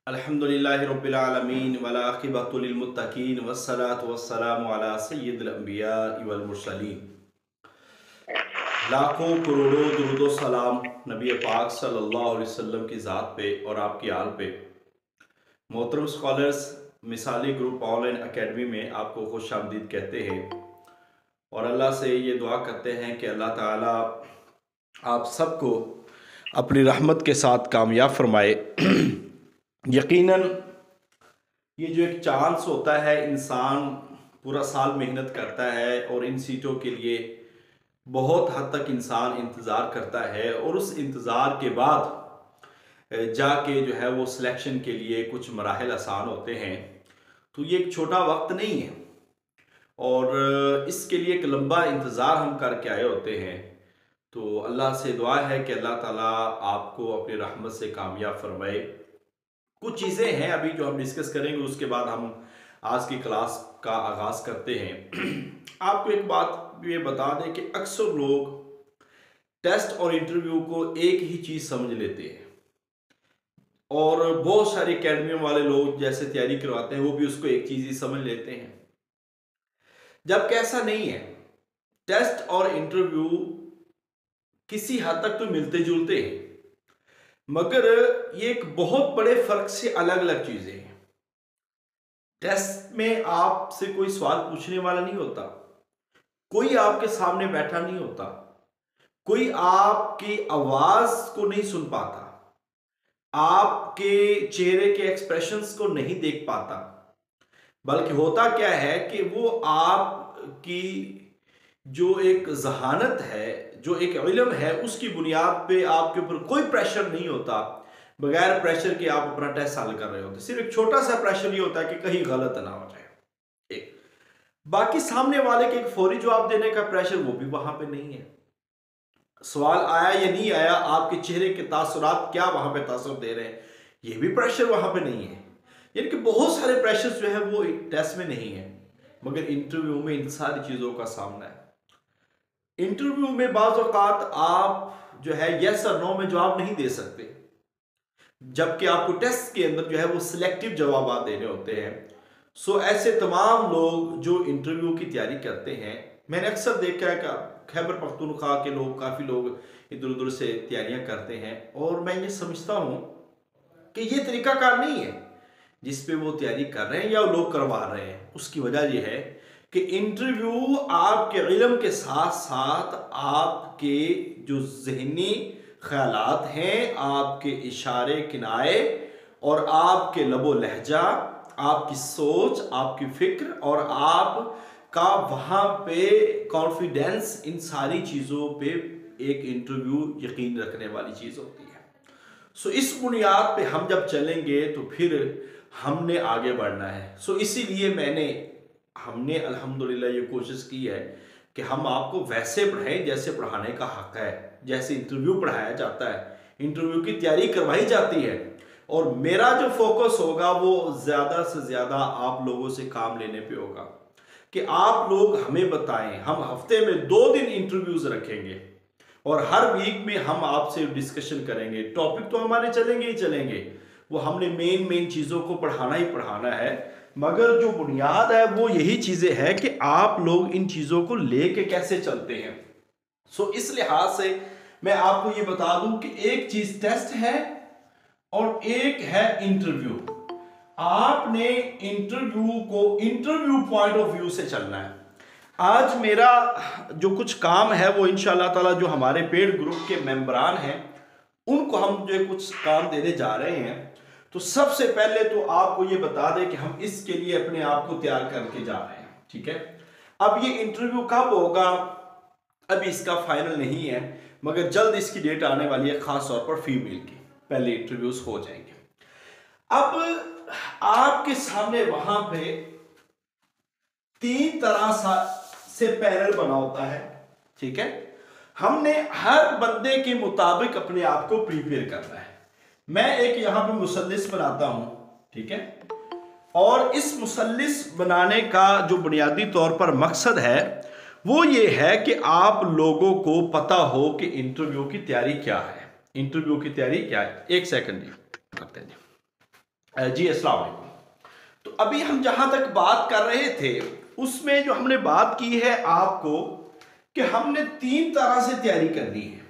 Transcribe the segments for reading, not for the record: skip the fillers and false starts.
अल्हम्दुलिल्लाहि रब्बिल आलमीन वल आक़िबतु लिल मुत्तक़ीन वस्सलातु वस्सलामु अला सय्यिदिल अंबिया वल मुरसलीन। लाखों करोड़ों दुरूद व सलाम नबी पाक सल्लल्लाहु अलैहि वसल्लम की ज़ात पे और आपकी आल पे। मोहतरम स्कॉलर्स, मिसाली ग्रुप ऑनलाइन एकेडमी में आपको खुशामदीद कहते हैं और अल्लाह से ये दुआ करते हैं कि अल्लाह ताला आप सबको अपनी रहमत के साथ कामयाब फरमाए। यकीनन ये जो एक चांस होता है, इंसान पूरा साल मेहनत करता है और इन सीटों के लिए बहुत हद तक इंसान इंतज़ार करता है और उस इंतज़ार के बाद जाके जो है वो सिलेक्शन के लिए कुछ मराहल आसान होते हैं। तो ये एक छोटा वक्त नहीं है और इसके लिए एक लंबा इंतज़ार हम करके आए होते हैं। तो अल्लाह से दुआ है कि अल्लाह ताला आपको अपनी रहमत से कामयाब फरमाए। कुछ चीज़ें हैं अभी जो हम डिस्कस करेंगे, उसके बाद हम आज की क्लास का आगाज़ करते हैं। आपको एक बात ये बता दें कि अक्सर लोग टेस्ट और इंटरव्यू को एक ही चीज़ समझ लेते हैं और बहुत सारी अकेडमियों वाले लोग जैसे तैयारी करवाते हैं वो भी उसको एक चीज़ ही समझ लेते हैं, जबकि ऐसा नहीं है। टेस्ट और इंटरव्यू किसी हद तक तो मिलते जुलते हैं, मगर ये एक बहुत बड़े फर्क से अलग अलग चीजें हैं। टेस्ट में आपसे कोई सवाल पूछने वाला नहीं होता, कोई आपके सामने बैठा नहीं होता, कोई आपकी आवाज को नहीं सुन पाता, आपके चेहरे के एक्सप्रेशंस को नहीं देख पाता, बल्कि होता क्या है कि वो आपकी जो एक जहानत है, जो एक इल्म है, उसकी बुनियाद पे आपके ऊपर कोई प्रेशर नहीं होता। बगैर प्रेशर के आप अपना टेस्ट हल कर रहे होते, सिर्फ एक छोटा सा प्रेशर ये होता है कि कहीं गलत ना हो जाए। एक बाकी सामने वाले के एक फौरी जवाब देने का प्रेशर वो भी वहां पे नहीं है। सवाल आया या नहीं आया, आपके चेहरे के तासुरात क्या वहां पे तासुर दे रहे हैं, ये भी प्रेशर वहां पे नहीं है। यानी कि बहुत सारे प्रेशर जो है वो टेस्ट में नहीं है, मगर इंटरव्यू में इन सारी चीजों का सामना है। इंटरव्यू में बाज़ औक़ात आप जो है यस और नो में जवाब नहीं दे सकते, जबकि आपको टेस्ट के अंदर जो है वो सिलेक्टिव जवाब देने होते हैं। सो ऐसे तमाम लोग जो इंटरव्यू की तैयारी करते हैं, मैंने अक्सर देखा है कि खैबर पख्तूनख्वा के लोग, काफ़ी लोग इधर उधर से तैयारियां करते हैं और मैं ये समझता हूँ कि ये तरीकाकार नहीं है जिस पे वो तैयारी कर रहे हैं या लोग करवा रहे हैं। उसकी वजह यह है कि इंटरव्यू आपके इल्म के साथ साथ आपके जो जहनी ख्यालात हैं, आपके इशारे किनाए और आपके लबो लहजा, आपकी सोच, आपकी फिक्र और आपका वहाँ पे कॉन्फिडेंस, इन सारी चीज़ों पे एक इंटरव्यू यकीन रखने वाली चीज़ होती है। सो इस बुनियाद पे हम जब चलेंगे तो फिर हमने आगे बढ़ना है। सो इसीलिए हमने अल्हम्दुलिल्लाह ये कोशिश की है कि हम आपको वैसे पढ़ाएं जैसे पढ़ाने का हक है, जैसे इंटरव्यू पढ़ाया जाता है, इंटरव्यू की तैयारी करवाई जाती है। और मेरा जो फोकस होगा वो ज़्यादा से ज़्यादा आप लोगों से काम लेने पे होगा कि आप लोग हमें बताएं। हम हफ्ते में 2 दिन इंटरव्यूज़ रखेंगे और हर वीक में हम आपसे डिस्कशन करेंगे। टॉपिक तो हमारे चलेंगे ही चलेंगे, वो हमने मेन चीज़ों को पढ़ाना ही पढ़ाना है, मगर जो बुनियाद है वो यही चीज़ें हैं कि आप लोग इन चीज़ों को लेके कैसे चलते हैं। सो इस लिहाज से मैं आपको ये बता दूं कि एक चीज़ टेस्ट है और एक है इंटरव्यू। आपने इंटरव्यू को इंटरव्यू पॉइंट ऑफ व्यू से चलना है। आज मेरा जो कुछ काम है वो इंशाअल्लाह ताला जो हमारे पेड ग्रुप के मेंबरान हैं उनको हम जो कुछ काम देने जा रहे हैं। तो सबसे पहले तो आपको ये बता दें कि हम इसके लिए अपने आप को तैयार करके जा रहे हैं, ठीक है। अब ये इंटरव्यू कब होगा अभी इसका फाइनल नहीं है, मगर जल्द इसकी डेट आने वाली है, खास तौर पर फीमेल की पहले इंटरव्यूज हो जाएंगे। अब आपके सामने वहां पे 3 तरह से पैनल बना होता है, ठीक है। हमने हर बंदे के मुताबिक अपने आप को प्रिपेयर करना है। मैं एक यहां पे मुसल्लिस बनाता हूं, ठीक है, और इस मुसल्लिस बनाने का जो बुनियादी तौर पर मकसद है वो ये है कि आप लोगों को पता हो कि इंटरव्यू की तैयारी क्या है। इंटरव्यू की तैयारी क्या है, एक सेकंड करते हैं। जी अस्सलाम वालेकुम। तो अभी हम जहां तक बात कर रहे थे उसमें जो हमने बात की है आपको कि हमने 3 तरह से तैयारी करनी है,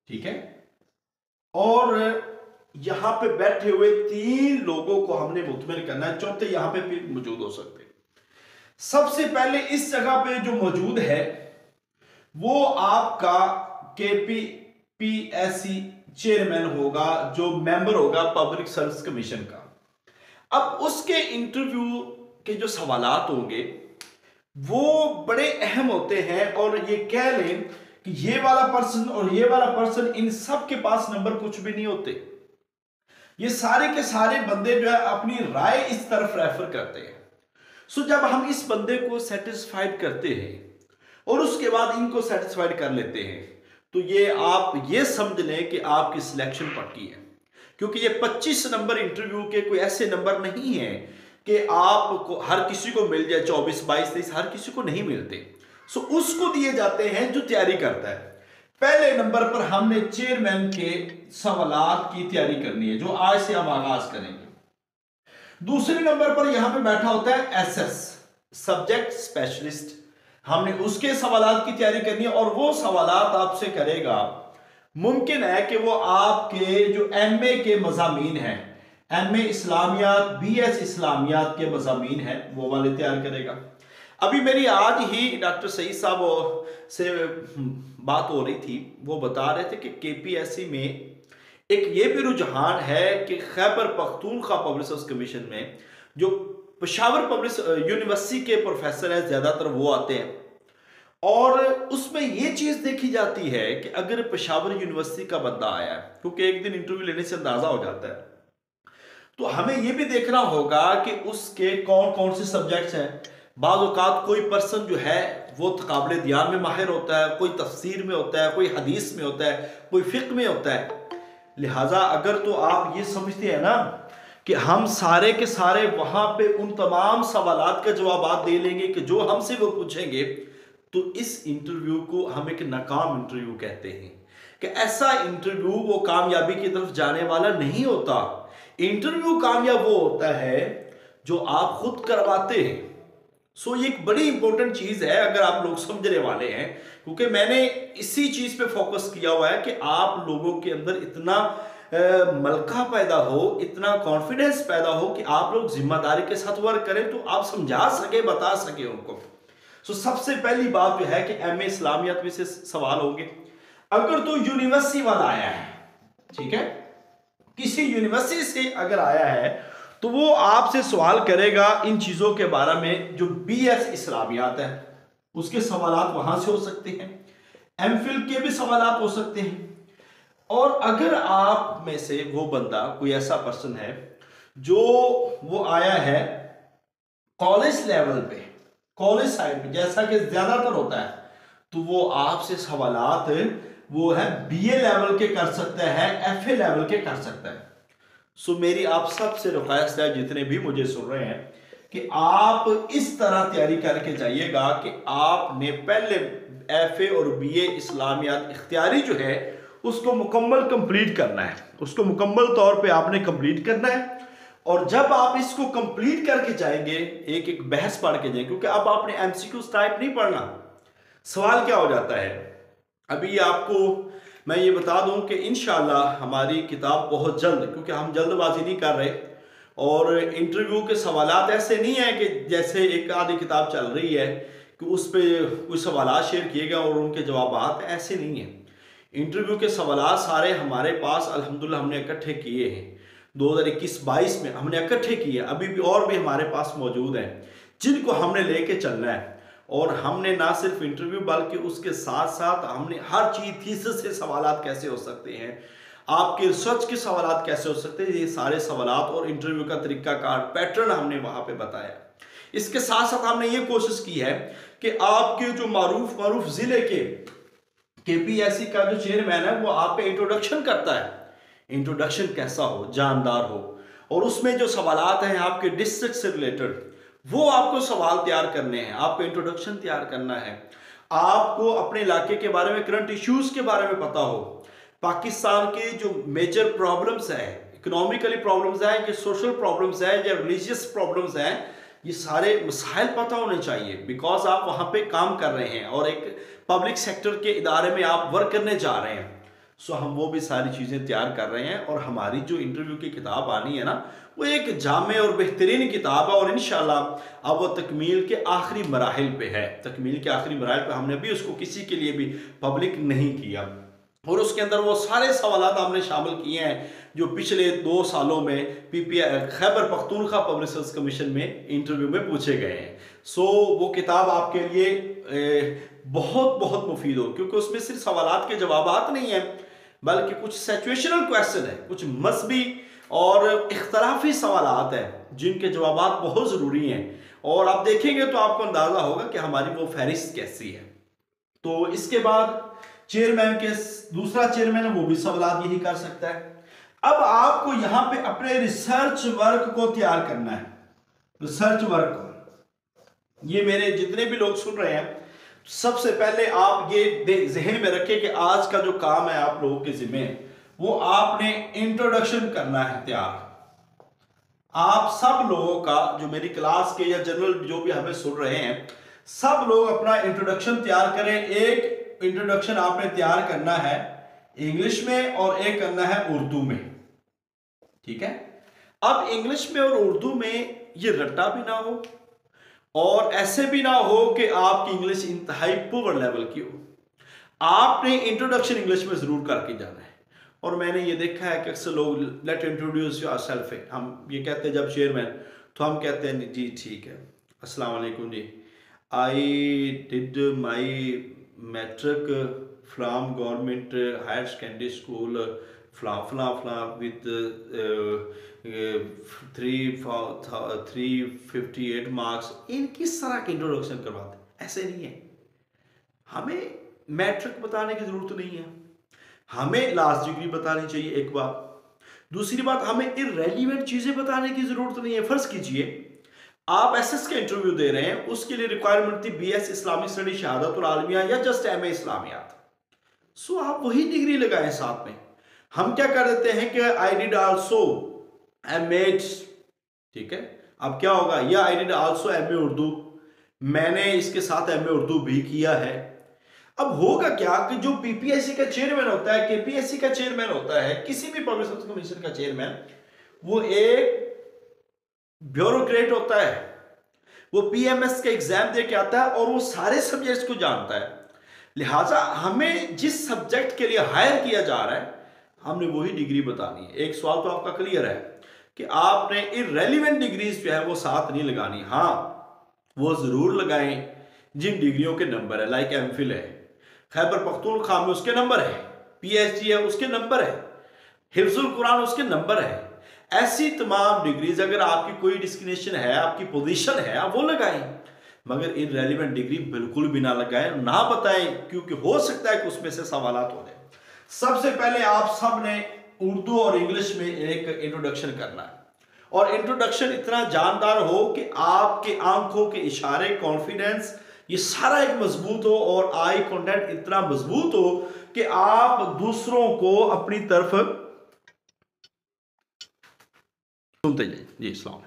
ठीक है। और यहां पे बैठे हुए 3 लोगों को हमने मुतमिन करना है, चौथे यहां पे भी मौजूद हो सकते हैं। सबसे पहले इस जगह पे जो मौजूद है वो आपका केपीपीएससी चेयरमैन होगा, जो मेंबर होगा पब्लिक सर्विस कमीशन का। अब उसके इंटरव्यू के जो सवालात होंगे वो बड़े अहम होते हैं, और ये कह लें कि ये वाला पर्सन और ये वाला पर्सन, इन सब के पास नंबर कुछ भी नहीं होते। ये सारे के सारे बंदे जो है अपनी राय इस तरफ रेफर करते हैं। सो जब हम इस बंदे को सेटिस्फाइड करते हैं और उसके बाद इनको सेटिस्फाइड कर लेते हैं, तो ये आप ये समझ लें कि आपकी सिलेक्शन पक्की है। क्योंकि ये 25 नंबर इंटरव्यू के कोई ऐसे नंबर नहीं है कि आपको हर किसी को मिल जाए, 24, 22, 23 हर किसी को नहीं मिलते। सो उसको दिए जाते हैं जो तैयारी करता है। पहले नंबर पर हमने चेयरमैन के सवालात की तैयारी करनी है, जो आज से हम आगाज करेंगे। दूसरे नंबर पर यहां पे बैठा होता है एसएस, सब्जेक्ट स्पेशलिस्ट। हमने उसके सवालात की तैयारी करनी है, और वो सवालात आपसे करेगा। मुमकिन है कि वो आपके जो एमए के मज़ामीन हैं, एमए इस्लामियात, बीएस इस्लामियात के मज़ामीन हैं, वो वाले तैयार करेगा। अभी मेरी आज ही डॉक्टर सईद साहब से बात हो रही थी, वो बता रहे थे कि केपीएससी में एक ये भी रुझान है कि Khyber Pakhtunkhwa public service commission में जो पेशावर पब्लिक यूनिवर्सिटी के प्रोफेसर हैं, ज़्यादातर वो आते हैं। और उसमें ये चीज़ देखी जाती है कि अगर पेशावर यूनिवर्सिटी का बंदा आया है, क्योंकि एक दिन इंटरव्यू लेने से अंदाज़ा हो जाता है, तो हमें ये भी देखना होगा कि उसके कौन कौन से सब्जेक्ट्स हैं। बाज़ औक़ात कोई पर्सन जो है वो तक़ाबुल दियान में माहिर होता है, कोई तफसीर में होता है, कोई हदीस में होता है, कोई फ़िक़्ह में होता है। लिहाजा अगर तो आप ये समझते हैं ना कि हम सारे के सारे वहाँ पे उन तमाम सवालात का जवाब दे लेंगे कि जो हमसे वो पूछेंगे, तो इस इंटरव्यू को हम एक नाकाम इंटरव्यू कहते हैं। कि ऐसा इंटरव्यू वो कामयाबी की तरफ जाने वाला नहीं होता। इंटरव्यू कामयाब वो होता है जो आप खुद करवाते हैं। सो ये एक बड़ी इंपॉर्टेंट चीज है अगर आप लोग समझने वाले हैं, क्योंकि मैंने इसी चीज पे फोकस किया हुआ है कि आप लोगों के अंदर इतना मलका पैदा हो, इतना कॉन्फिडेंस पैदा हो कि आप लोग जिम्मेदारी के साथ वर्क करें, तो आप समझा सके, बता सके उनको। सो सबसे पहली बात जो है कि एमए इस्लामियत में से सवाल होंगे। अगर तो यूनिवर्सिटी वाला आया है, ठीक है, किसी यूनिवर्सिटी से अगर आया है, तो वो आपसे सवाल करेगा इन चीजों के बारे में। जो बीएस इस्लामियात है उसके सवालात वहां से हो सकते हैं, एमफिल के भी सवालात हो सकते हैं। और अगर आप में से वो बंदा, कोई ऐसा पर्सन है जो वो आया है कॉलेज लेवल पे, कॉलेज साइड पे, जैसा कि ज्यादातर होता है, तो वो आपसे सवालात वो है बीए लेवल के कर सकता है, एफए लेवल के कर सकता है। सो मेरी आप सबसे रिक्वेस्ट है, जितने भी मुझे सुन रहे हैं, कि आप इस तरह तैयारी करके जाइएगा कि आपने पहले एफए और बीए इस्लामियात इख्तियारी जो है उसको मुकम्मल कंप्लीट करना है, उसको मुकम्मल तौर पे आपने कंप्लीट करना है। और जब आप इसको कंप्लीट करके जाएंगे, एक एक बहस पढ़ के जाएंगे, क्योंकि अब आपने एमसीक्यूज टाइप नहीं पढ़ना। सवाल क्या हो जाता है, अभी आपको मैं ये बता दूं कि इंशाल्लाह हमारी किताब बहुत जल्द, क्योंकि हम जल्दबाजी नहीं कर रहे, और इंटरव्यू के सवालात ऐसे नहीं है कि जैसे एक आधी किताब चल रही है कि उस पर कुछ सवालात शेयर किए गए और उनके जवाब ऐसे नहीं है। इंटरव्यू के सवालात सारे हमारे पास अल्हम्दुलिल्लाह हमने इकट्ठे किए हैं, 2021-22 में हमने इकट्ठे किए। अभी भी और भी हमारे पास मौजूद हैं जिनको हमने लेके चलना है। और हमने ना सिर्फ इंटरव्यू बल्कि उसके साथ साथ हमने हर चीज़, थीसिस से सवालात कैसे हो सकते हैं, आपके रिसर्च के सवालात कैसे हो सकते हैं, ये सारे सवालात और इंटरव्यू का तरीकाकार, पैटर्न हमने वहाँ पे बताया। इसके साथ साथ हमने ये कोशिश की है कि आपके जो मारूफ ज़िले के केपीएससी का जो चेयरमैन है वो आप पे इंट्रोडक्शन करता है, इंट्रोडक्शन कैसा हो, जानदार हो, और उसमें जो सवालात हैं आपके डिस्ट्रिक्ट से रिलेटेड, वो आपको सवाल तैयार करने हैं, आपको इंट्रोडक्शन तैयार करना है, आपको अपने इलाके के बारे में, करंट इश्यूज के बारे में पता हो, पाकिस्तान के जो मेजर प्रॉब्लम्स हैं, इकोनॉमिकली प्रॉब्लम्स हैं, कि सोशल प्रॉब्लम्स हैं, या रिलीजियस प्रॉब्लम्स हैं, ये सारे मसाइल पता होने चाहिए, बिकॉज आप वहाँ पे काम कर रहे हैं और एक पब्लिक सेक्टर के इदारे में आप वर्क करने जा रहे हैं। सो हम वो भी सारी चीज़ें तैयार कर रहे हैं, और हमारी जो इंटरव्यू की किताब आनी है ना, वो एक जामे और बेहतरीन किताब है, और इंशाल्लाह अब वो तकमील के आखिरी मराहिल पे है। तकमील के आखिरी मराहिल पे हमने भी उसको किसी के लिए भी पब्लिक नहीं किया, और उसके अंदर वो सारे सवालात हमने शामिल किए हैं जो पिछले 2 सालों में PPI Khyber Pakhtunkhwa public service commission में इंटरव्यू में पूछे गए हैं। सो वो किताब आपके लिए बहुत बहुत मुफीद हो, क्योंकि उसमें सिर्फ सवालात के जवाबात नहीं हैं, बल्कि कुछ सिचुएशनल क्वेश्चन है, कुछ मजहबी और इख्तलाफी सवालात हैं जिनके जवाबात बहुत ज़रूरी हैं, और आप देखेंगे तो आपको अंदाज़ा होगा कि हमारी वो फहरिस्त कैसी है। तो इसके बाद चेयरमैन के दूसरा चेयरमैन है, वो भी सवालात यही कर सकता है। अब आपको यहां पे अपने रिसर्च वर्क को तैयार करना है। रिसर्च वर्क को, ये मेरे जितने भी लोग सुन रहे हैं, सबसे पहले आप ये जहन में रखें कि आज का जो काम है आप लोगों के जिम्मे, वो आपने इंट्रोडक्शन करना है तैयार। आप सब लोगों का, जो मेरी क्लास के या जनरल जो भी हमें सुन रहे हैं, सब लोग अपना इंट्रोडक्शन तैयार करें। एक इंट्रोडक्शन आपने तैयार करना है इंग्लिश में और एक करना है उर्दू में, ठीक है। अब इंग्लिश में और उर्दू में ये रट्टा भी ना हो और ऐसे भी ना हो कि आपकी इंग्लिश इंतहाई पुअर लेवल की हो। आपने इंट्रोडक्शन इंग्लिश में जरूर करके जाना है। और मैंने ये देखा है कि अक्सर लोग लेट इंट्रोड्यूस योरसेल्फ, हम ये कहते हैं जब चेयरमैन, तो हम कहते हैं जी ठीक है, अस्सलाम वालेकुम जी, I did my matric from government higher secondary school फला फला फला विद 358 मार्क्स। इन किस तरह के इंट्रोडक्शन करवाते हैं? ऐसे नहीं है। हमें मैट्रिक बताने की जरूरत नहीं है, हमें लास्ट डिग्री बतानी चाहिए एक बात। दूसरी बात, हमें इररेलेवेंट चीजें बताने की जरूरत नहीं है। फर्ज कीजिए आप एसएस का इंटरव्यू दे रहे हैं, उसके लिए रिक्वायरमेंट थी बीएस इस्लामिक स्टडी शहादत और आलमिया या जस्ट एमए इस्लामियात। सो आप वही डिग्री लगाएं साथ में। हम क्या कर देते हैं कि आई डिड आल्सो एमए, ठीक है, अब क्या होगा, या I did also MA Urdu, मैंने इसके साथ एमए उर्दू भी किया है। अब होगा क्या कि जो पीपीएससी का चेयरमैन होता है, केपीएससी का चेयरमैन होता है, किसी भी पब्लिक सर्विस कमीशन का चेयरमैन, वो एक ब्यूरोक्रेट होता है। वो पीएमएस का एग्जाम दे के आता है और वो सारे सब्जेक्ट्स को जानता है। लिहाजा हमें जिस सब्जेक्ट के लिए हायर किया जा रहा है, हमने वही डिग्री बतानी है। एक सवाल तो आपका क्लियर है कि आपने इररेलेवेंट डिग्रीज जो है वो साथ नहीं लगानी। हाँ, वो जरूर लगाएं जिन डिग्रियों के नंबर है, लाइक एमफिल है, खैबर पख्तूनख्वा में उसके नंबर है, पीएचडी है उसके नंबर है, हिफ्जुल कुरान उसके नंबर है। ऐसी तमाम डिग्रीज, अगर आपकी कोई डिस्क्रिमिनेशन है, आपकी पोजीशन है, आप वो लगाएं, मगर इररेलेवेंट डिग्री बिल्कुल भी ना लगाएं, ना बताएं, क्योंकि हो सकता है कि उसमें से सवालात हो जाए। सबसे पहले आप सब ने उर्दू और इंग्लिश में एक इंट्रोडक्शन करना है, और इंट्रोडक्शन इतना जानदार हो कि आपके आंखों के इशारे, कॉन्फिडेंस, ये सारा एक मजबूत हो, और आई कांटेक्ट इतना मजबूत हो कि आप दूसरों को अपनी तरफ सुनते जाइए। जी इस्लाम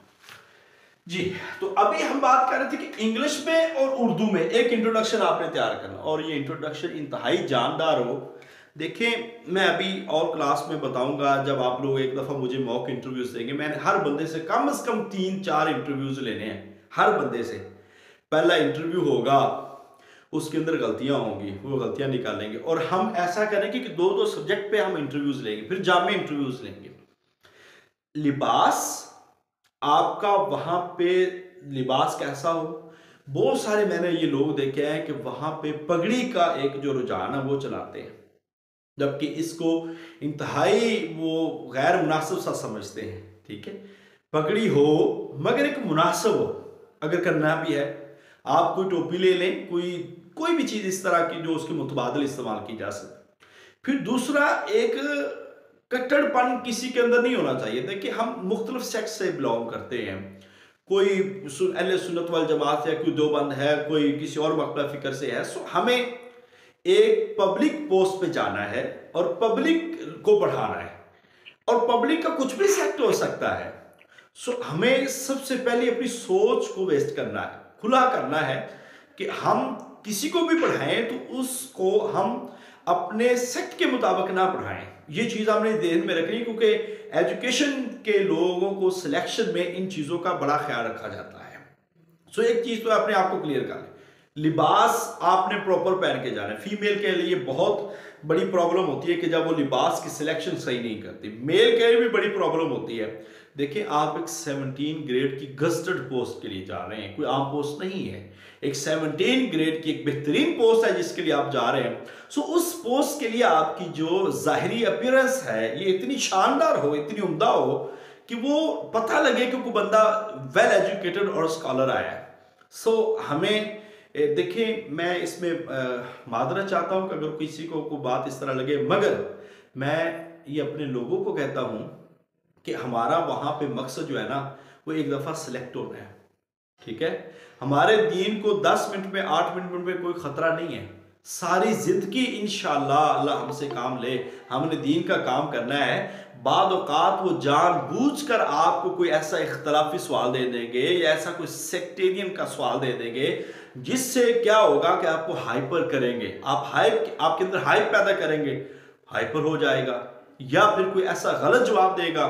जी। तो अभी हम बात कर रहे थे कि इंग्लिश में और उर्दू में एक इंट्रोडक्शन आपने तैयार करना, और ये इंट्रोडक्शन इंतहाई जानदार हो। देखें, मैं अभी और क्लास में बताऊंगा, जब आप लोग एक दफ़ा मुझे मॉक इंटरव्यूज देंगे, मैंने हर बंदे से कम 3-4 इंटरव्यूज लेने हैं। हर बंदे से पहला इंटरव्यू होगा, उसके अंदर गलतियां होंगी, वो गलतियां निकालेंगे, और हम ऐसा करेंगे कि 2-2 सब्जेक्ट पे हम इंटरव्यूज लेंगे, फिर जामे इंटरव्यूज लेंगे। लिबास आपका वहां पे लिबास कैसा हो, बहुत सारे मैंने ये लोग देखे हैं कि वहां पे पगड़ी का एक जो रुझान है वो चलाते हैं, जबकि इसको इंतहाई वो गैर मुनासिब सा समझते हैं। ठीक है, पगड़ी हो मगर एक मुनासिब हो। अगर करना भी है, आप कोई टोपी ले लें, कोई भी चीज़ इस तरह की जो उसके मुतबादल इस्तेमाल की जा सके। फिर दूसरा, एक कट्टरपन किसी के अंदर नहीं होना चाहिए। देखिए, हम मुख्तलिफ सेक्ट से बिलोंग करते हैं, कोई अहले सुन्नत वल जमात है, कोई देवबंद है, कोई किसी और मकबला फिक्र से है। सो हमें एक पब्लिक पोस्ट पे जाना है और पब्लिक को बढ़ाना है, और पब्लिक का कुछ भी सेलेक्ट हो सकता है। सो हमें सबसे पहले अपनी सोच को वेस्ट करना है, खुला करना है कि हम किसी को भी पढ़ाएं तो उसको हम अपने सेक्ट के मुताबिक ना पढ़ाएं। ये चीज़ आपने ध्यान में रखनी, क्योंकि एजुकेशन के लोगों को सिलेक्शन में इन चीज़ों का बड़ा ख्याल रखा जाता है। सो एक चीज़ तो अपने आप को क्लियर कर लें, लिबास आपने प्रॉपर पहन के जाना है। फीमेल के लिए बहुत बड़ी प्रॉब्लम होती है कि जब वो लिबास की सिलेक्शन सही नहीं करती। मेल के लिए भी बड़ी प्रॉब्लम होती है। देखिए, आप एक 17 ग्रेड की गस्टेड पोस्ट के लिए जा रहे हैं, कोई आम पोस्ट नहीं है। एक 17 ग्रेड की एक बेहतरीन पोस्ट है जिसके लिए आप जा रहे हैं। सो उस पोस्ट के लिए आपकी जो जाहिरी अपीयरेंस है ये इतनी शानदार हो, इतनी उम्दा हो कि वो पता लगे कि कोई बंदा वेल एजुकेटेड और स्कॉलर आया है। सो हमें देखिए, मैं इसमें मादरत चाहता हूं कि अगर किसी को कोई बात इस तरह लगे, मगर मैं ये अपने लोगों को कहता हूं कि हमारा वहां पे मकसद जो है ना, वो एक दफ़ा सिलेक्ट होना है। ठीक है, हमारे दीन को 10 मिनट में 8 मिनट में कोई ख़तरा नहीं है। सारी ज़िंदगी इंशाअल्लाह अल्लाह हमसे काम ले, हमने दीन का काम करना है। बाद औकात वो जानबूझकर आपको कोई ऐसा इख्तलाफी सवाल दे देंगे या ऐसा कोई सेक्टेरियन का सवाल दे देंगे जिससे क्या होगा कि आपको हाइपर करेंगे, आपके अंदर हाइप पैदा करेंगे, हाइपर हो जाएगा। या फिर कोई ऐसा गलत जवाब देगा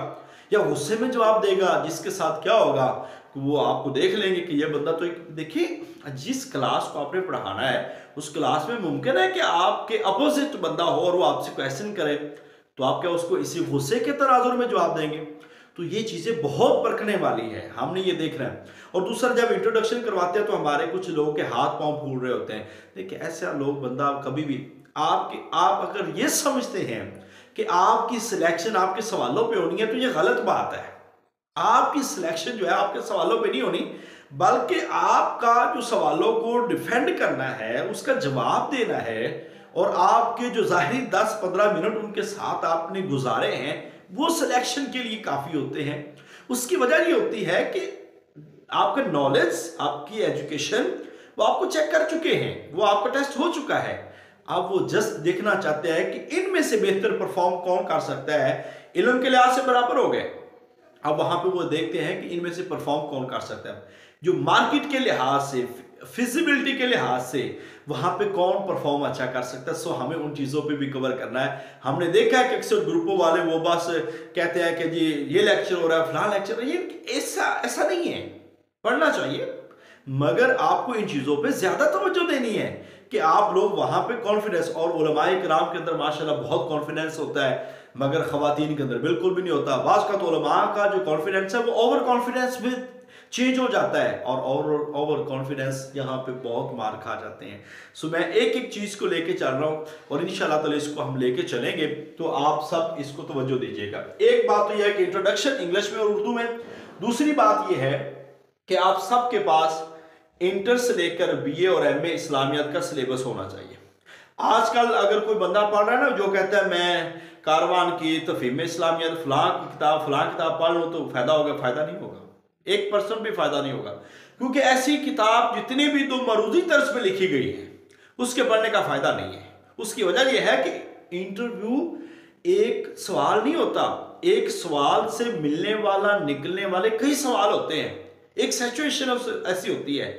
या गुस्से में जवाब देगा जिसके साथ क्या होगा कि वो आपको देख लेंगे कि ये बंदा तो एक, देखिए जिस क्लास को आपने पढ़ाना है उस क्लास में मुमकिन है कि आपके अपोजिट बंदा हो और वो आपसे क्वेश्चन करे, तो आप क्या उसको इसी गुस्से के तराजुर में जवाब देंगे? तो ये चीज़ें बहुत परखने वाली है, हमने ये देखना है। और दूसरा, जब इंट्रोडक्शन करवाते हैं तो हमारे कुछ लोगों के हाथ पांव फूल रहे होते हैं। देखिए, ऐसा लोग बंदा कभी भी आप अगर ये समझते हैं कि आपकी सिलेक्शन आपके सवालों पे होनी है तो ये गलत बात है। आपकी सिलेक्शन जो है आपके सवालों पे नहीं होनी, बल्कि आपका जो सवालों को डिफेंड करना है, उसका जवाब देना है, और आपके जो जाहिरी 10-15 मिनट उनके साथ आपने गुजारे हैं वो सिलेक्शन के लिए काफ़ी होते हैं। उसकी वजह ये होती है कि आपका नॉलेज, आपकी एजुकेशन, वो आपको चेक कर चुके हैं, वो आपका टेस्ट हो चुका है। अब वो जस्ट देखना चाहते हैं कि इनमें से बेहतर परफॉर्म कौन कर सकता है। इल्म के लिहाज से बराबर हो गए, अब वहां पे वो देखते हैं कि इनमें से परफॉर्म कौन कर सकता है। जो मार्केट के लिहाज से, फिजिबिलिटी के लिहाज से वहां पे कौन परफॉर्म अच्छा कर सकता है। सो हमें उन चीज़ों पे भी कवर करना है। हमने देखा है कि अक्सर ग्रुपों वाले वो बस कहते हैं कि जी ये लेक्चर हो रहा है, फलां लेक्चर, ये ऐसा नहीं है। पढ़ना चाहिए, मगर आपको इन चीज़ों पे ज़्यादा तवज्जो देनी है कि आप लोग वहां पे कॉन्फिडेंस, और उलमाए किराम के अंदर माशाल्लाह बहुत कॉन्फिडेंस होता है, मगर खवातीन के अंदर बिल्कुल भी नहीं होता। बाज़ का तो उलमा का जो कॉन्फिडेंस है वो ओवर कॉन्फिडेंस में चेंज हो जाता है, और ओवर कॉन्फिडेंस यहाँ पे बहुत मार खा जाते हैं। सो मैं एक एक चीज़ को लेके चल रहा हूँ और इंशाल्लाह ताला इसको हम लेके चलेंगे, तो आप सब इसको तवज्जो दीजिएगा। एक बात तो यह है कि इंट्रोडक्शन इंग्लिश में और उर्दू में। दूसरी बात यह है कि आप सबके पास इंटर से लेकर बीए और एमए इस्लामियात का सिलेबस होना चाहिए। आजकल अगर कोई बंदा पढ़ रहा है ना, जो कहता है मैं कारवान की तफहीम इस्लामियात फलां किताब पढ़ लूँ तो फायदा होगा, फायदा नहीं होगा। 1% भी फायदा नहीं होगा, क्योंकि ऐसी किताब जितनी भी तो मरूजी तर्ज पे लिखी गई है उसके पढ़ने का फायदा नहीं है। उसकी वजह यह है कि इंटरव्यू एक सवाल नहीं होता, एक सवाल से मिलने वाला निकलने वाले कई सवाल होते हैं। एक सिचुएशन ऐसी होती है,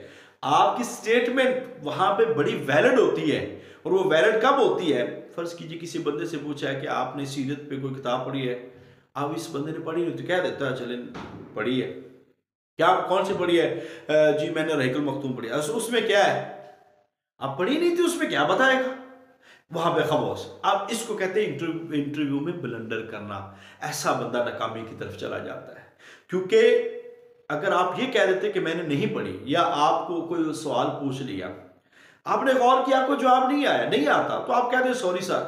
आपकी स्टेटमेंट वहां पे बड़ी वैलिड होती है, और वो वैलिड कब होती है? फर्ज कीजिए किसी बंदे से पूछा है कि आपने सीरत पे कोई किताब पढ़ी है, अब इस बंदे ने पढ़ी नहीं तो क्या देता है, चले पढ़ी है, क्या कौन सी पढ़ी है? जी मैंने रहीकुल मखतूम पढ़ी। उसमें क्या है? आप पढ़ी नहीं थी, उसमें क्या बताएगा? वहां पे खामोश। अब इसको कहते हैं इंटरव्यू में ब्लंडर करना। ऐसा बंदा नाकामी की तरफ चला जाता है, क्योंकि अगर आप ये कह देते कि मैंने नहीं पढ़ी, या आपको कोई सवाल पूछ लिया, आपने गौर किया आपको जवाब नहीं आया, नहीं आता, तो आप कहते हैं सॉरी सर,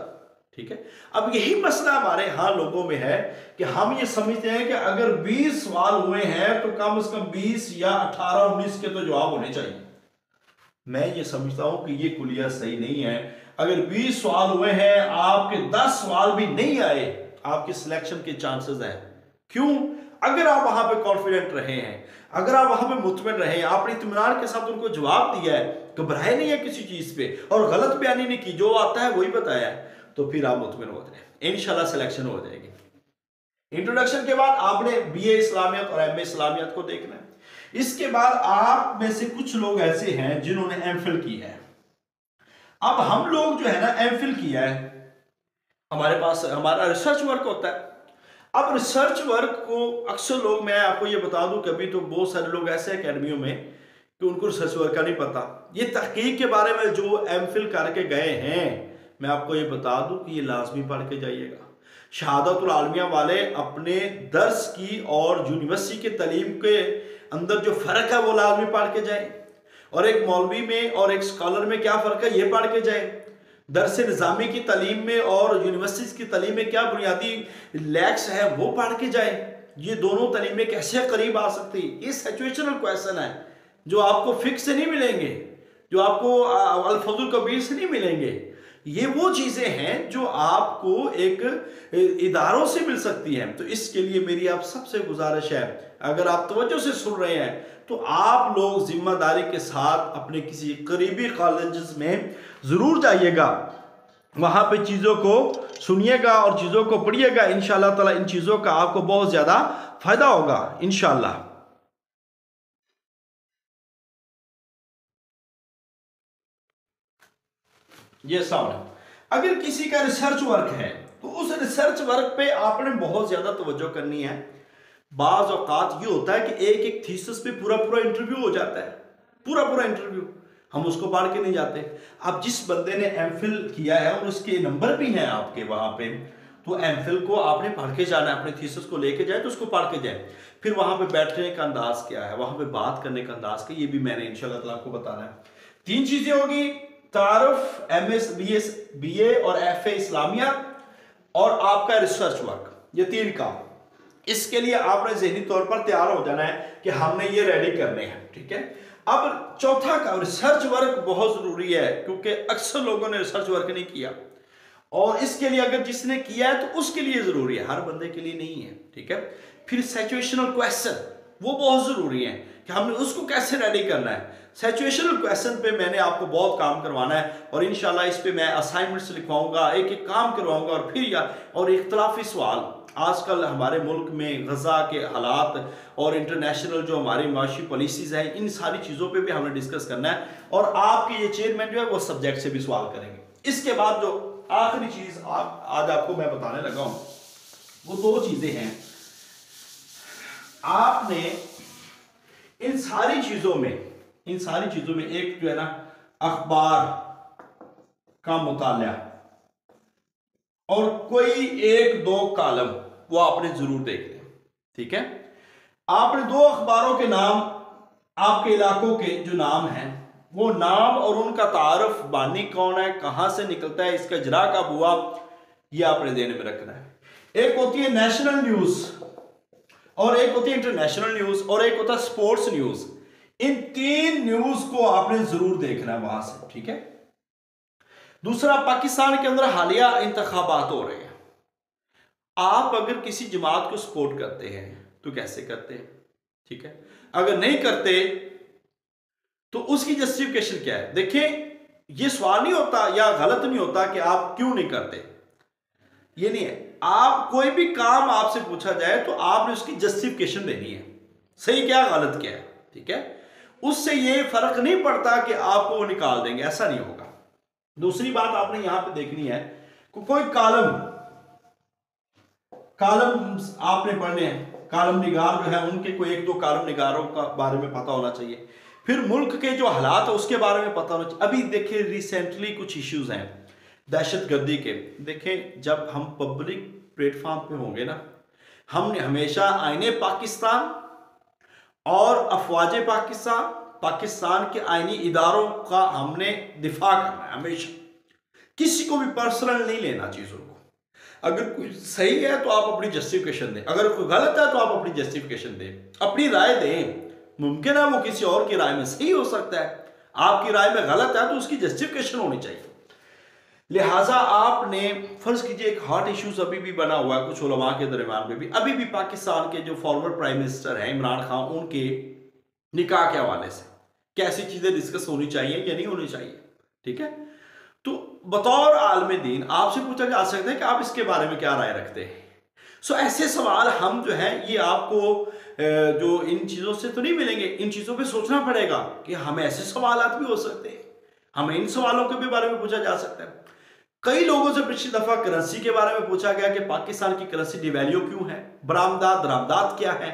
ठीक है। अब यही मसला हमारे यहाँ लोगों में है कि हम ये समझते हैं कि अगर 20 सवाल हुए हैं तो कम से कम 20 या 18-19 के तो जवाब होने चाहिए। मैं ये समझता हूं कि ये कुलिया सही नहीं है। अगर 20 सवाल हुए हैं, आपके 10 सवाल भी नहीं आए, आपके सिलेक्शन के चांसेस हैं। क्यों? अगर आप वहां पे कॉन्फिडेंट रहे हैं, अगर आप वहां पे मुतमिन रहे हैं, आपने इत्मीनान के साथ उनको जवाब दिया है, घबराए नहीं है किसी चीज पे, और गलत बयानी नहीं की, जो आता है वही बताया है, तो फिर आप मुतमिन हो जाए, इंशाल्लाह सिलेक्शन हो जाएगी। इंट्रोडक्शन के बाद आपने बीए इस्लामियत और एमए इस्लामियत को देखना है। इसके बाद आप में से कुछ लोग ऐसे हैं जिन्होंने एमफिल किया है। अब हम लोग जो है ना एमफिल किया है, हमारे पास हमारा रिसर्च वर्क होता है। अब रिसर्च वर्क को अक्सर लोग, मैं आपको ये बता दूं, कभी तो बहुत सारे लोग ऐसे अकेडमियों में कि उनको रिसर्च वर्क का नहीं पता। ये तहकीक के बारे में जो एमफिल करके गए हैं, मैं आपको ये बता दूं कि ये लाजमी पढ़ के जाइएगा। शहादतुल आलमिया वाले अपने दर्स की और यूनिवर्सिटी के तालीम के अंदर जो फ़र्क है वो लाजमी पढ़ के जाए, और एक मौलवी में और एक स्कॉलर में क्या फ़र्क है ये पढ़ के जाए। दरस निज़ामी की तालीम में और यूनिवर्सिटी की तालीम में क्या बुनियादी लैक्स है वो पढ़ के जाए। ये दोनों तालीमें कैसे करीब आ सकती, ये सिचुएशनल क्वेश्चन है जो आपको फिक्स से नहीं मिलेंगे, जो आपको अल-फज़ुल कबीर से नहीं मिलेंगे। ये वो चीज़ें हैं जो आपको एक इदारों से मिल सकती हैं। तो इसके लिए मेरी आप सबसे गुजारिश है, अगर आप तवज्जो से सुन रहे हैं तो आप लोग जिम्मेदारी के साथ अपने किसी करीबी कॉलेजेस में ज़रूर जाइएगा, वहाँ पे चीज़ों को सुनिएगा और चीज़ों को पढ़िएगा। इंशाअल्लाह ताला इन चीज़ों का आपको बहुत ज़्यादा फ़ायदा होगा इंशाअल्लाह। ये साउंड, अगर किसी का रिसर्च वर्क है तो उस रिसर्च वर्क पे आपने बहुत ज़्यादा तवज्जो करनी है। बाज़ औक़ात ये होता है कि एक एक थीसिस पे पूरा पूरा इंटरव्यू हो जाता है, पूरा पूरा इंटरव्यू, हम उसको पढ़ के नहीं जाते। अब जिस बंदे ने एमफिल किया है और उसके नंबर भी हैं आपके वहाँ पे, तो एमफिल को आपने पढ़ के जाना है, अपने थीसिस को लेके जाए तो उसको पढ़ के जाए। फिर वहाँ पे बैठने का अंदाज क्या है, वहाँ पे बात करने का अंदाज क्या, ये भी मैंने इंशाअल्लाह ताला आपको बताना है। 3 चीज़ें होगी, तारुफ, एमएस, बीए और एफए इस्लामिया और आपका रिसर्च वर्क, ये 3 काम। इसके लिए आपने ज़हनी तौर पर तैयार हो जाना है कि हमने ये रेडी करने हैं, ठीक है। अब चौथा का रिसर्च वर्क बहुत ज़रूरी है, क्योंकि अक्सर लोगों ने रिसर्च वर्क नहीं किया, और इसके लिए अगर जिसने किया है तो उसके लिए ज़रूरी है, हर बंदे के लिए नहीं है, ठीक है। फिर सिचुएशनल क्वेश्चन वो बहुत ज़रूरी है कि हमने उसको कैसे रेडी करना है। सिचुएशनल क्वेश्चन पे मैंने आपको बहुत काम करवाना है, और इंशाल्लाह इस पे मैं असाइनमेंट्स लिखवाऊंगा, एक एक काम करवाऊंगा, और फिर और इख्तलाफी सवाल आजकल हमारे मुल्क में गज़ा के हालात और इंटरनेशनल जो हमारी माशी पॉलिसीज़ हैं, इन सारी चीज़ों पे भी हमें डिस्कस करना है, और आपके ये चेयरमैन जो है वो सब्जेक्ट से भी सवाल करेंगे। इसके बाद जो आखिरी चीज़ आज आपको मैं बताने लगा हूँ वो 2 चीज़ें हैं। आपने इन सारी चीज़ों में एक जो है ना अखबार का मुताला और कोई 1-2 कॉलम वो आपने जरूर देखने, ठीक है। आपने 2 अखबारों के नाम, आपके इलाकों के जो नाम हैं वो नाम और उनका तारुफ, बानी कौन है, कहां से निकलता है, इसका इजरा कब हुआ, ये आपने देने में रखना है। एक होती है नेशनल न्यूज, और एक होती है इंटरनेशनल न्यूज, और एक होता है स्पोर्ट्स न्यूज। इन 3 न्यूज को आपने जरूर देखना है वहां से, ठीक है। दूसरा, पाकिस्तान के अंदर हालिया इंतखाबात हो रहे हैं। आप अगर किसी जमात को सपोर्ट करते हैं तो कैसे करते हैं, ठीक है। अगर नहीं करते तो उसकी जस्टिफिकेशन क्या है। देखिए, ये सवाल नहीं होता या गलत नहीं होता कि आप क्यों नहीं करते, ये नहीं है। आप कोई भी काम आपसे पूछा जाए तो आपने उसकी जस्टिफिकेशन देनी है, सही क्या गलत क्या है, ठीक है। उससे ये फर्क नहीं पड़ता कि आपको वो निकाल देंगे, ऐसा नहीं होगा। दूसरी बात आपने यहां पे देखनी है कि कोई कॉलम आपने पढ़ने हैं, कॉलम निगार जो है उनके कोई 1-2 कॉलम निगारों का बारे में पता होना चाहिए। फिर मुल्क के जो हालात है उसके बारे में पता होना चाहिए। अभी देखिए, रिसेंटली कुछ इश्यूज हैं दहशतगर्दी के। देखें, जब हम पब्लिक प्लेटफॉर्म पे होंगे ना, हमने हमेशा आईने पाकिस्तान और अफवाज पाकिस्तान के आईनी इदारों का हमने दिफा करना है हमेशा। किसी को भी पर्सनल नहीं लेना चीज़ों को। अगर कोई सही है तो आप अपनी जस्टिफिकेशन दें, अगर कोई गलत है तो आप अपनी जस्टिफिकेशन दें, अपनी राय दें। मुमकिन है वो किसी और की राय में सही हो सकता है, आपकी राय में गलत है तो उसकी जस्टिफिकेशन होनी चाहिए। लिहाजा आपने फर्ज कीजिए, एक हॉट इश्यूज अभी भी बना हुआ है कुछ उलमा के दरमियान में भी। अभी भी पाकिस्तान के जो फॉर्मर प्राइम मिनिस्टर हैं इमरान खान, उनके निकाह के हवाले से कैसी चीजें डिस्कस होनी चाहिए या नहीं होनी चाहिए, ठीक है। तो बतौर आलम दीन आपसे पूछा जा सकता है कि आप इसके बारे में क्या राय रखते हैं। सो ऐसे सवाल हम जो है ये आपको जो इन चीज़ों से तो नहीं मिलेंगे, इन चीज़ों पे सोचना पड़ेगा कि हमें ऐसे सवालात भी हो सकते हैं, हमें इन सवालों के भी बारे में पूछा जा सकता है। कई लोगों से पिछली दफा करेंसी के बारे में पूछा गया कि पाकिस्तान की करेंसी डिवैल्यू क्यों है, बरामदात दरामदात क्या है।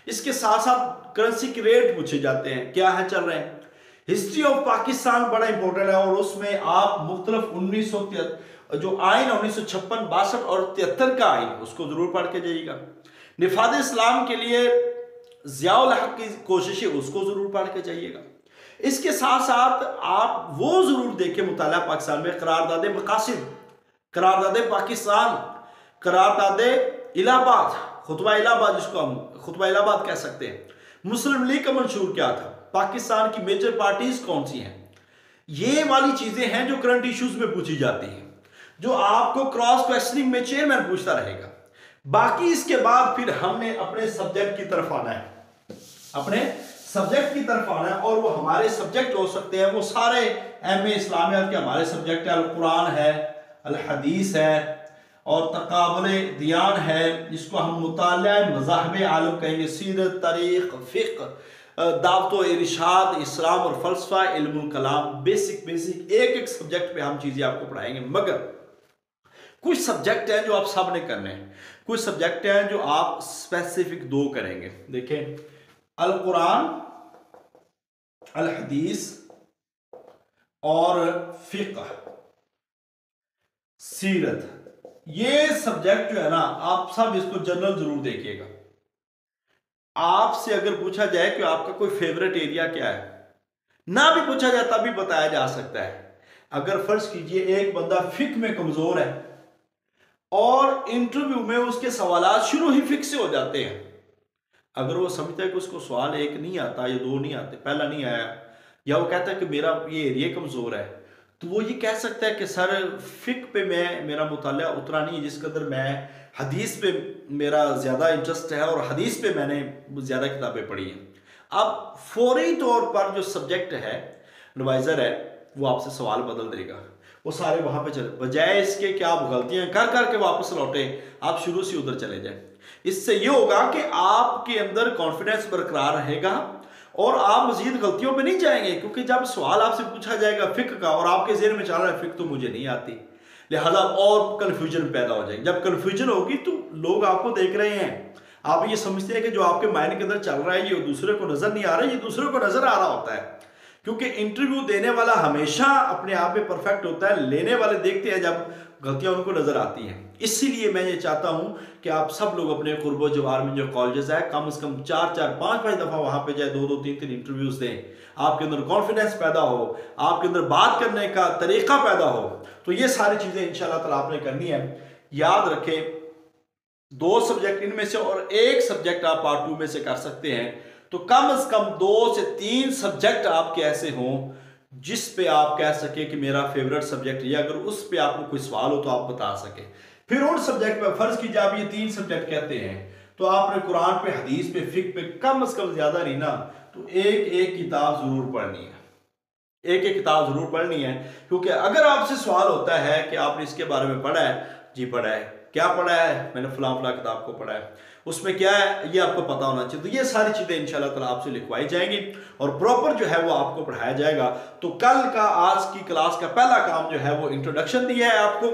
इसके साथ साथ करेंसी के रेट पूछे जाते हैं, क्या है चल रहे हैं। हिस्ट्री ऑफ पाकिस्तान बड़ा इंपॉर्टेंट है और उसमें आप मुख्तलिफ 1973 जो आइन 1956, 62 और 73 का आइन उसको जरूर पढ़ के जाइएगा। निफाद इस्लाम के लिए ज़ियाउल हक की कोशिश है, उसको जरूर पढ़ के जाइएगा। इसके साथ साथ आप वो जरूर देखें मुताला पाकिस्तान में करारदाद मकासिद, करारदाद पाकिस्तान, करारदाद इलाहाबाद, खुतबा इलाहाबाद जिसको हम खुतबा इलाहाबाद कह सकते हैं। मुस्लिम लीग का मंशूर क्या था, पाकिस्तान की मेजर पार्टीज कौन सी हैं, ये वाली चीजें हैं जो करंट इश्यूज में पूछी जाती हैं, जो आपको क्रॉस क्वेश्चनिंग में चेयरमैन पूछता रहेगा। बाकी इसके बाद फिर हमने अपने सब्जेक्ट की तरफ आना है, अपने सब्जेक्ट की तरफ आना है। और वो हमारे सब्जेक्ट हो सकते हैं वो सारे एमए इस्लामियात के हमारे सब्जेक्ट है, अल कुरान है, अल हदीस है और तकाबुल दियान है, जिसको हम मुताला मज़ाहिब आलम कहेंगे, सीरत, तारीख, फ़िक़्ह, दावत व इरशाद, इस्लाम और फ़लसफ़ा, इल्मुल कलाम, बेसिक एक एक सब्जेक्ट पे हम चीज़ें आपको पढ़ाएंगे। मगर कुछ सब्जेक्ट हैं जो आप सब ने करने हैं, कुछ सब्जेक्ट हैं जो आप स्पेसिफिक दो करेंगे। देखें, अल कुरान, अल हदीस और फ़िक़्ह, सीरत, ये सब्जेक्ट जो है ना आप सब इसको जनरल जरूर देखिएगा। आपसे अगर पूछा जाए कि आपका कोई फेवरेट एरिया क्या है, ना भी पूछा जाए तब भी बताया जा सकता है। अगर फर्ज कीजिए एक बंदा फिक में कमजोर है और इंटरव्यू में उसके सवालात शुरू ही फिक से हो जाते हैं, अगर वो समझता है कि उसको सवाल एक नहीं आता या दो नहीं आते, पहला नहीं आया, या वो कहता है कि मेरा ये एरिया कमजोर है, तो वो ये कह सकता है कि सर फिक पे मेरा मुताला उतना नहीं है जिस कदर मैं हदीस पे मेरा ज़्यादा इंटरेस्ट है और हदीस पे मैंने ज़्यादा किताबें पढ़ी हैं। अब फौरी तौर पर जो सब्जेक्ट है एडवाइज़र है वो आपसे सवाल बदल देगा, वो सारे वहाँ पे चले, बजाय इसके कि आप गलतियाँ कर कर के वापस लौटे, आप शुरू से उधर चले जाए। इससे ये होगा कि आपके अंदर कॉन्फिडेंस बरकरार रहेगा और आप मजीद गलतियों पे नहीं जाएंगे, क्योंकि जब सवाल आपसे पूछा जाएगा फिक का और आपके ज़हन में चल रहा है फिक तो मुझे नहीं आती, लिहाजा और कन्फ्यूजन पैदा हो जाएगी। जब कन्फ्यूजन होगी तो लोग आपको देख रहे हैं, आप ये समझते हैं कि जो आपके माइंड के अंदर चल रहा है ये दूसरे को नजर नहीं आ रहा है, ये दूसरे को नजर आ रहा होता है। क्योंकि इंटरव्यू देने वाला हमेशा अपने आप में परफेक्ट होता है, लेने वाले देखते हैं जब गलतियां उनको नजर आती हैं। इसीलिए मैं ये चाहता हूं कि आप सब लोग अपने कुर्बो जवार में जो कॉलेजेस है कम से कम 4-4, 5-5 दफा वहां पे जाए, 2-2, 3-3 इंटरव्यूज दें, आपके अंदर कॉन्फिडेंस पैदा हो, आपके अंदर बात करने का तरीका पैदा हो। तो ये सारी चीजें इंशाल्लाह ताला आपने करनी है। याद रखें 2 सब्जेक्ट इनमें से और 1 सब्जेक्ट आप पार्ट 2 में से कर सकते हैं, तो कम से कम 2 से 3 सब्जेक्ट आपके ऐसे हों जिस पे आप कह सके कि मेरा फेवरेट सब्जेक्ट ये, अगर उस पे आपको कोई सवाल हो तो आप बता सके। फिर उन सब्जेक्ट पे फर्ज कीजिए आप ये 3 सब्जेक्ट कहते हैं, तो आपने कुरान पे, हदीस पे, फिक पे कम से कम ज्यादा नहीं ना तो एक किताब जरूर पढ़नी है, एक किताब जरूर पढ़नी है। क्योंकि अगर आपसे सवाल होता है कि आपने इसके बारे में पढ़ा है, जी पढ़ा है, क्या पढ़ा है, मैंने फलां फलां किताब को पढ़ा है, उसमें क्या है ये आपको पता होना चाहिए। तो ये सारी चीज़ें इंशाल्लाह ताला आपसे लिखवाई जाएंगी और प्रॉपर जो है वो आपको पढ़ाया जाएगा। तो कल का आज की क्लास का पहला काम जो है वो इंट्रोडक्शन दिया है आपको,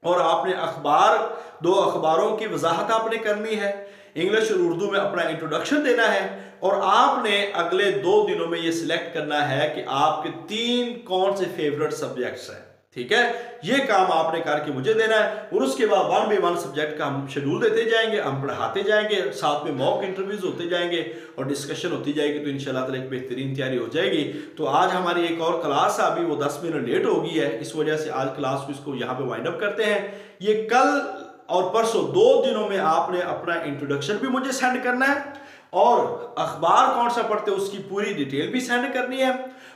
और आपने अखबार 2 अखबारों की वजाहत आपने करनी है, इंग्लिश और उर्दू में अपना इंट्रोडक्शन देना है, और आपने अगले 2 दिनों में ये सिलेक्ट करना है कि आपके 3 कौन से फेवरेट सब्जेक्ट्स हैं। ठीक है, ये काम आपने करके मुझे देना है, और उसके बाद 1 बाय 1 सब्जेक्ट का हम शेड्यूल देते जाएंगे, हम पढ़ाते जाएंगे, साथ में मॉक इंटरव्यूज होते जाएंगे और डिस्कशन होती जाएगी। तो इंशाल्लाह ताला एक बेहतरीन तैयारी हो जाएगी। तो आज हमारी एक और क्लास अभी वो 10 मिनट लेट हो गई है, इस वजह से आज क्लास को इसको यहाँ पे वाइंड अप करते हैं। ये कल और परसों 2 दिनों में आपने अपना इंट्रोडक्शन भी मुझे सेंड करना है, और अखबार कौन सा पढ़ते हैं उसकी पूरी डिटेल भी सेंड करनी है,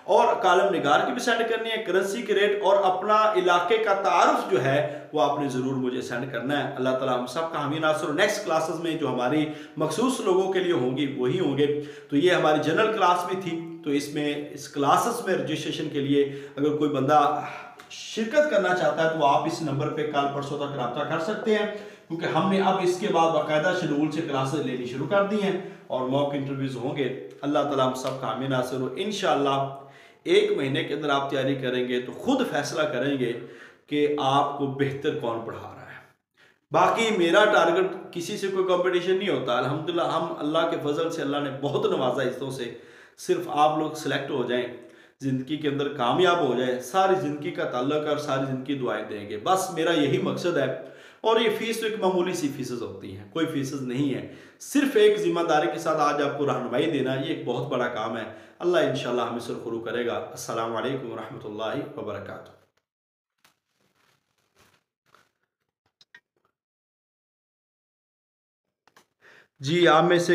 और कालम निगार की भी सेंड करनी है, करेंसी के रेट और अपना इलाके का तारुफ जो है वो आपने ज़रूर मुझे सेंड करना है। अल्लाह ताला हम सब का हामी नासर। नेक्स्ट क्लासेस में जो हमारी मखसूस लोगों के लिए होंगी वही होंगे। तो ये हमारी जनरल क्लास भी थी, तो इसमें इस क्लासेस में रजिस्ट्रेशन के लिए अगर कोई बंदा शिरकत करना चाहता है तो आप इस नंबर पे कल परसों तक रब्ता कर सकते हैं, क्योंकि हमने अब इसके बाद बाकायदा शेड्यूल से क्लासेस लेनी शुरू कर दी हैं और मॉक इंटरव्यूज होंगे। अल्लाह ताला हम सब का आमीन नासिर हो। इंशाअल्लाह 1 महीने के अंदर आप तैयारी करेंगे तो खुद फैसला करेंगे कि आपको बेहतर कौन पढ़ा रहा है। बाकी मेरा टारगेट किसी से कोई कंपटीशन नहीं होता। अल्हम्दुलिल्लाह हम अल्लाह के फजल से, अल्लाह ने बहुत नवाजा इज्जतों से, सिर्फ आप लोग सिलेक्ट हो जाएं, ज़िंदगी के अंदर कामयाब हो जाए, सारी ज़िंदगी का ताल्लुक और सारी ज़िंदगी दुआएं देंगे, बस मेरा यही मकसद है। और ये फीस तो एक मामूली सी फीसेस होती हैं, कोई फीसेस नहीं है, सिर्फ एक जिम्मेदारी के साथ आज आपको रहनुमाई देना, ये एक बहुत बड़ा काम है। अल्लाह इंशाल्लाह हमें सुरखरू करेगा। अस्सलाम वालेकुम रहमतुल्लाहि व बरकातुहू। जी, आप में से